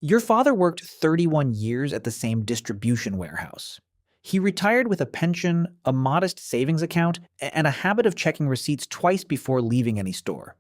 Your father worked 31 years at the same distribution warehouse. He retired with a pension, a modest savings account, and a habit of checking receipts twice before leaving any store.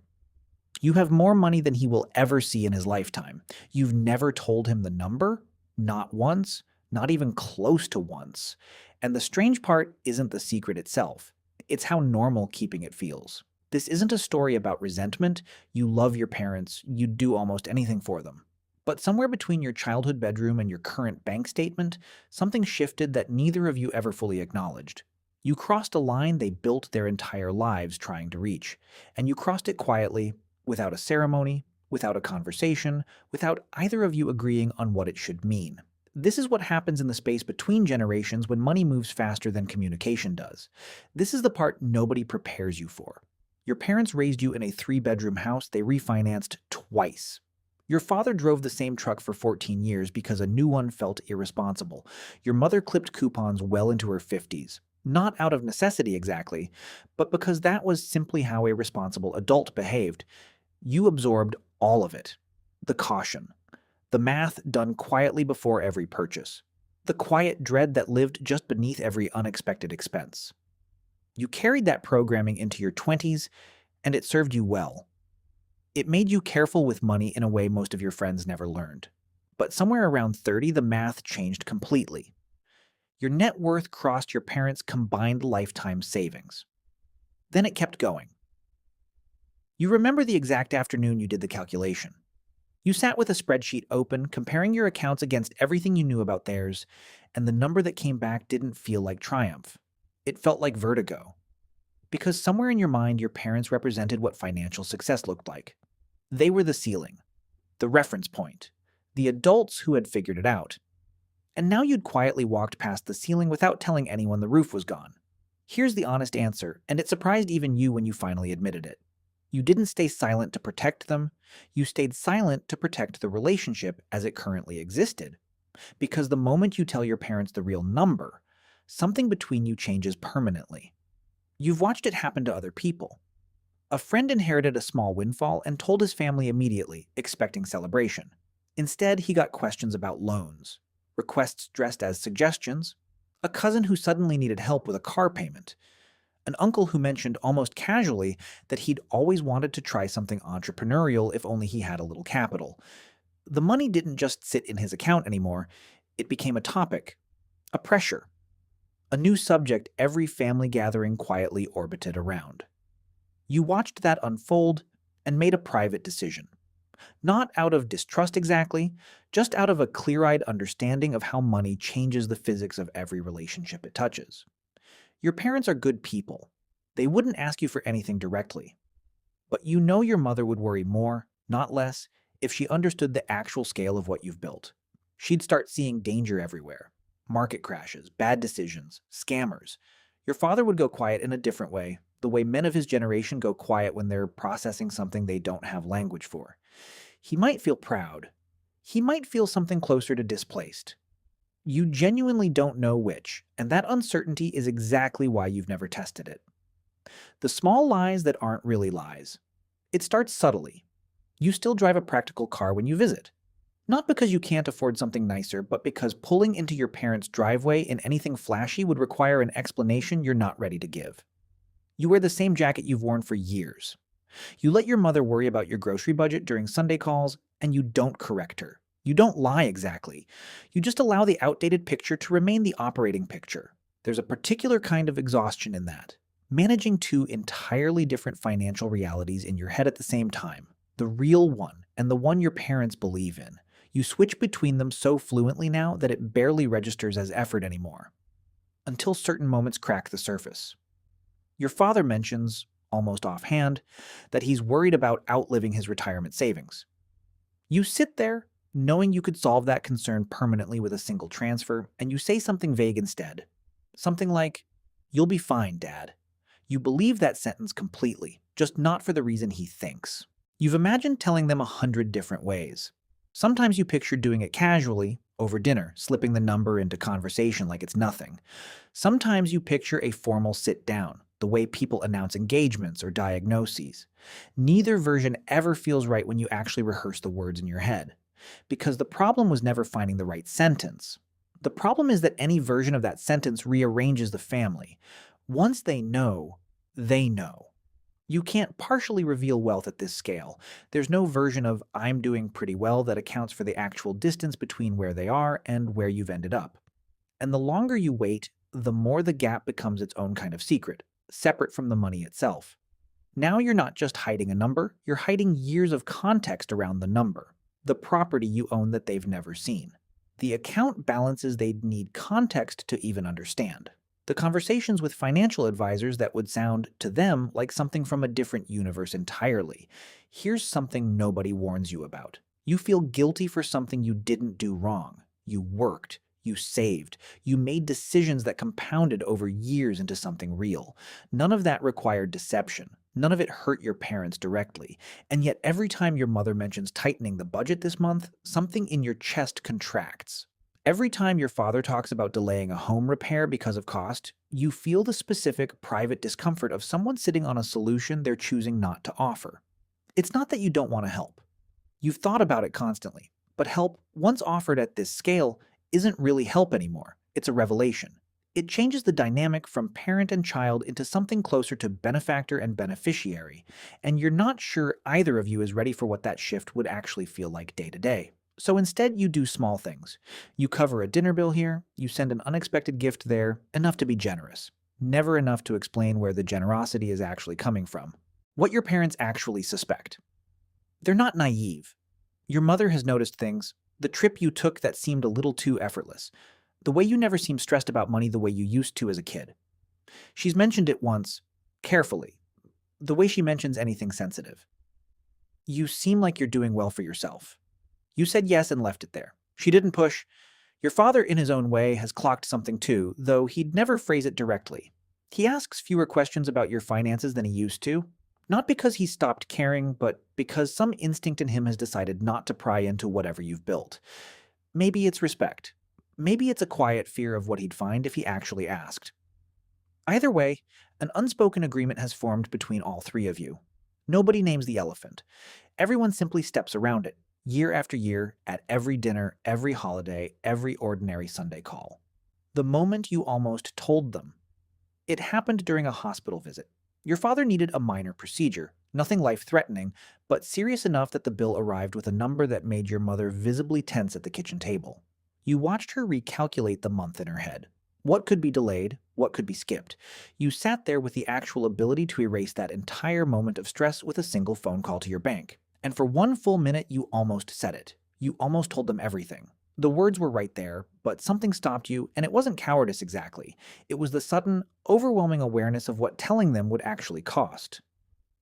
You have more money than he will ever see in his lifetime. You've never told him the number? Not once, not even close to once. And the strange part isn't the secret itself, it's how normal keeping it feels. This isn't a story about resentment. You love your parents, you'd do almost anything for them. But somewhere between your childhood bedroom and your current bank statement, something shifted that neither of you ever fully acknowledged. You crossed a line they built their entire lives trying to reach, and you crossed it quietly, without a ceremony, without a conversation, without either of you agreeing on what it should mean. This is what happens in the space between generations when money moves faster than communication does. This is the part nobody prepares you for. Your parents raised you in a three-bedroom house they refinanced twice. Your father drove the same truck for 14 years because a new one felt irresponsible. Your mother clipped coupons well into her 50s. Not out of necessity exactly, but because that was simply how a responsible adult behaved. You absorbed all of it. The caution, the math done quietly before every purchase, the quiet dread that lived just beneath every unexpected expense. You carried that programming into your 20s, and it served you well. It made you careful with money in a way most of your friends never learned. But somewhere around 30, the math changed completely. Your net worth crossed your parents' combined lifetime savings. Then it kept going. You remember the exact afternoon you did the calculation. You sat with a spreadsheet open, comparing your accounts against everything you knew about theirs, and the number that came back didn't feel like triumph. It felt like vertigo. Because somewhere in your mind, your parents represented what financial success looked like. They were the ceiling, the reference point, the adults who had figured it out. And now you'd quietly walked past the ceiling without telling anyone the roof was gone. Here's the honest answer, and it surprised even you when you finally admitted it. You didn't stay silent to protect them. You stayed silent to protect the relationship as it currently existed. Because the moment you tell your parents the real number, something between you changes permanently. You've watched it happen to other people. A friend inherited a small windfall and told his family immediately, expecting celebration. Instead, he got questions about loans, requests dressed as suggestions, a cousin who suddenly needed help with a car payment, an uncle who mentioned almost casually that he'd always wanted to try something entrepreneurial if only he had a little capital. The money didn't just sit in his account anymore, it became a topic, a pressure, a new subject every family gathering quietly orbited around. You watched that unfold and made a private decision. Not out of distrust exactly, just out of a clear-eyed understanding of how money changes the physics of every relationship it touches. Your parents are good people. They wouldn't ask you for anything directly. But you know your mother would worry more, not less, if she understood the actual scale of what you've built. She'd start seeing danger everywhere. Market crashes, bad decisions, scammers. Your father would go quiet in a different way, the way men of his generation go quiet when they're processing something they don't have language for. He might feel proud. He might feel something closer to displaced. You genuinely don't know which, and that uncertainty is exactly why you've never tested it. The small lies that aren't really lies. It starts subtly. You still drive a practical car when you visit. Not because you can't afford something nicer, but because pulling into your parents' driveway in anything flashy would require an explanation you're not ready to give. You wear the same jacket you've worn for years. You let your mother worry about your grocery budget during Sunday calls, and you don't correct her. You don't lie exactly. You just allow the outdated picture to remain the operating picture. There's a particular kind of exhaustion in that. Managing two entirely different financial realities in your head at the same time. The real one and the one your parents believe in. You switch between them so fluently now that it barely registers as effort anymore. Until certain moments crack the surface. Your father mentions, almost offhand, that he's worried about outliving his retirement savings. You sit there, knowing you could solve that concern permanently with a single transfer, and you say something vague instead. Something like, "You'll be fine, Dad." You believe that sentence completely, just not for the reason he thinks. You've imagined telling them 100 different ways. Sometimes you picture doing it casually, over dinner, slipping the number into conversation like it's nothing. Sometimes you picture a formal sit-down, the way people announce engagements or diagnoses. Neither version ever feels right when you actually rehearse the words in your head. because the problem was never finding the right sentence. The problem is that any version of that sentence rearranges the family. Once they know, they know. You can't partially reveal wealth at this scale. There's no version of "I'm doing pretty well" that accounts for the actual distance between where they are and where you've ended up. And the longer you wait, the more the gap becomes its own kind of secret, separate from the money itself. Now you're not just hiding a number, you're hiding years of context around the number, the property you own that they've never seen. The account balances they'd need context to even understand. The conversations with financial advisors that would sound to them like something from a different universe entirely. Here's something nobody warns you about. You feel guilty for something you didn't do wrong. You worked. You saved. You made decisions that compounded over years into something real. None of that required deception. None of it hurt your parents directly. And yet every time your mother mentions tightening the budget this month, something in your chest contracts. Every time your father talks about delaying a home repair because of cost, you feel the specific private discomfort of someone sitting on a solution they're choosing not to offer. It's not that you don't want to help. You've thought about it constantly, but help, once offered at this scale, isn't really help anymore. It's a revelation. It changes the dynamic from parent and child into something closer to benefactor and beneficiary, and you're not sure either of you is ready for what that shift would actually feel like day to day. So instead, you do small things. You cover a dinner bill here, you send an unexpected gift there, enough to be generous. Never enough to explain where the generosity is actually coming from. What your parents actually suspect. They're not naive. Your mother has noticed things. The trip you took that seemed a little too effortless. The way you never seem stressed about money the way you used to as a kid. She's mentioned it once, carefully. The way she mentions anything sensitive. You seem like you're doing well for yourself. You said yes and left it there. She didn't push. Your father, in his own way, has clocked something too, though he'd never phrase it directly. He asks fewer questions about your finances than he used to. Not because he stopped caring, but because some instinct in him has decided not to pry into whatever you've built. Maybe it's respect. Maybe it's a quiet fear of what he'd find if he actually asked. Either way, an unspoken agreement has formed between all three of you. Nobody names the elephant. Everyone simply steps around it, year after year, at every dinner, every holiday, every ordinary Sunday call. The moment you almost told them. It happened during a hospital visit. Your father needed a minor procedure, nothing life-threatening, but serious enough that the bill arrived with a number that made your mother visibly tense at the kitchen table. You watched her recalculate the month in her head. What could be delayed? What could be skipped? You sat there with the actual ability to erase that entire moment of stress with a single phone call to your bank. And for one full minute, you almost said it. You almost told them everything. The words were right there, but something stopped you, and it wasn't cowardice exactly. It was the sudden, overwhelming awareness of what telling them would actually cost.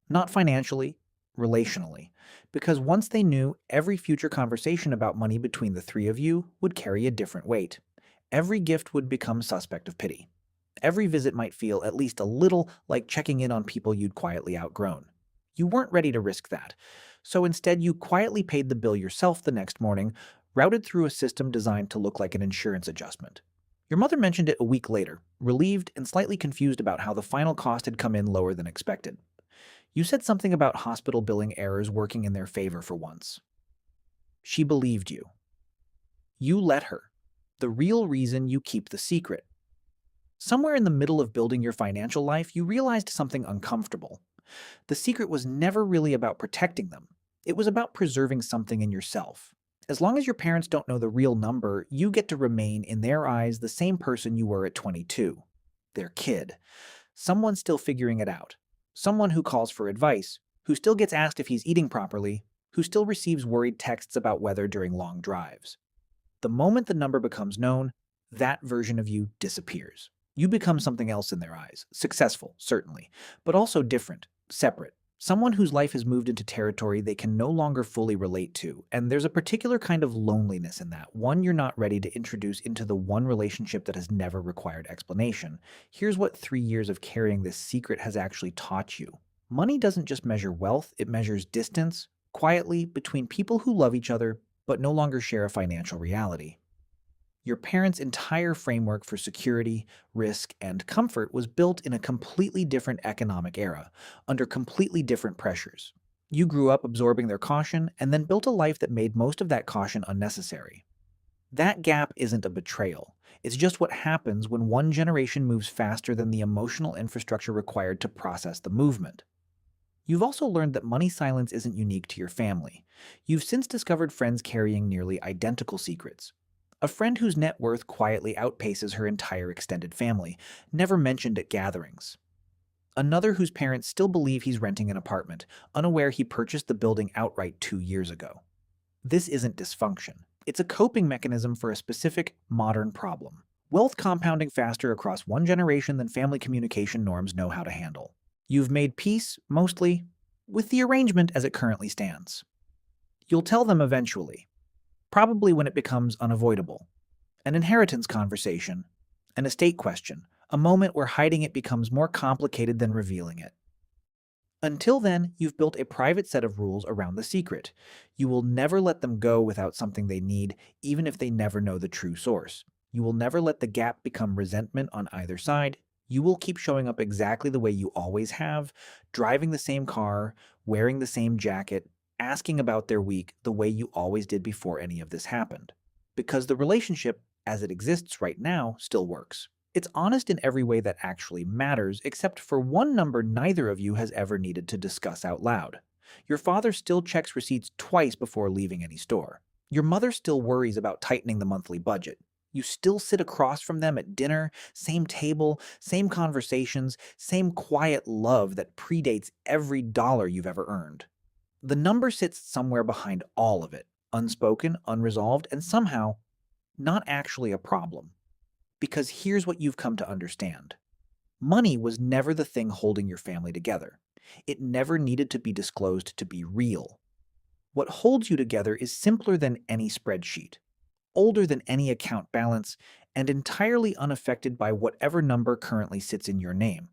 Not financially, relationally. Because once they knew, every future conversation about money between the three of you would carry a different weight. Every gift would become suspect of pity. Every visit might feel at least a little like checking in on people you'd quietly outgrown. You weren't ready to risk that. So instead, you quietly paid the bill yourself the next morning, routed through a system designed to look like an insurance adjustment. Your mother mentioned it a week later, relieved and slightly confused about how the final cost had come in lower than expected. You said something about hospital billing errors working in their favor for once. She believed you. You let her. The real reason you keep the secret. Somewhere in the middle of building your financial life, you realized something uncomfortable. The secret was never really about protecting them. It was about preserving something in yourself. As long as your parents don't know the real number, you get to remain, in their eyes, the same person you were at 22. Their kid. Someone still figuring it out. Someone who calls for advice, who still gets asked if he's eating properly, who still receives worried texts about weather during long drives. The moment the number becomes known, that version of you disappears. You become something else in their eyes. Successful, certainly, but also different, separate. Someone whose life has moved into territory they can no longer fully relate to, and there's a particular kind of loneliness in that, one you're not ready to introduce into the one relationship that has never required explanation. Here's what 3 years of carrying this secret has actually taught you. Money doesn't just measure wealth, it measures distance, quietly, between people who love each other but no longer share a financial reality. Your parents' entire framework for security, risk, and comfort was built in a completely different economic era, under completely different pressures. You grew up absorbing their caution and then built a life that made most of that caution unnecessary. That gap isn't a betrayal. It's just what happens when one generation moves faster than the emotional infrastructure required to process the movement. You've also learned that money silence isn't unique to your family. You've since discovered friends carrying nearly identical secrets. A friend whose net worth quietly outpaces her entire extended family, never mentioned at gatherings. Another whose parents still believe he's renting an apartment, unaware he purchased the building outright 2 years ago. This isn't dysfunction. It's a coping mechanism for a specific, modern problem. Wealth compounding faster across one generation than family communication norms know how to handle. You've made peace, mostly, with the arrangement as it currently stands. You'll tell them eventually, probably when it becomes unavoidable. An inheritance conversation, an estate question, a moment where hiding it becomes more complicated than revealing it. Until then, you've built a private set of rules around the secret. You will never let them go without something they need, even if they never know the true source. You will never let the gap become resentment on either side. You will keep showing up exactly the way you always have, driving the same car, wearing the same jacket, asking about their week the way you always did before any of this happened. Because the relationship, as it exists right now, still works. It's honest in every way that actually matters, except for one number neither of you has ever needed to discuss out loud. Your father still checks receipts twice before leaving any store. Your mother still worries about tightening the monthly budget. You still sit across from them at dinner, same table, same conversations, same quiet love that predates every dollar you've ever earned. The number sits somewhere behind all of it, unspoken, unresolved, and somehow not actually a problem. Because here's what you've come to understand. Money was never the thing holding your family together. It never needed to be disclosed to be real. What holds you together is simpler than any spreadsheet, older than any account balance, and entirely unaffected by whatever number currently sits in your name.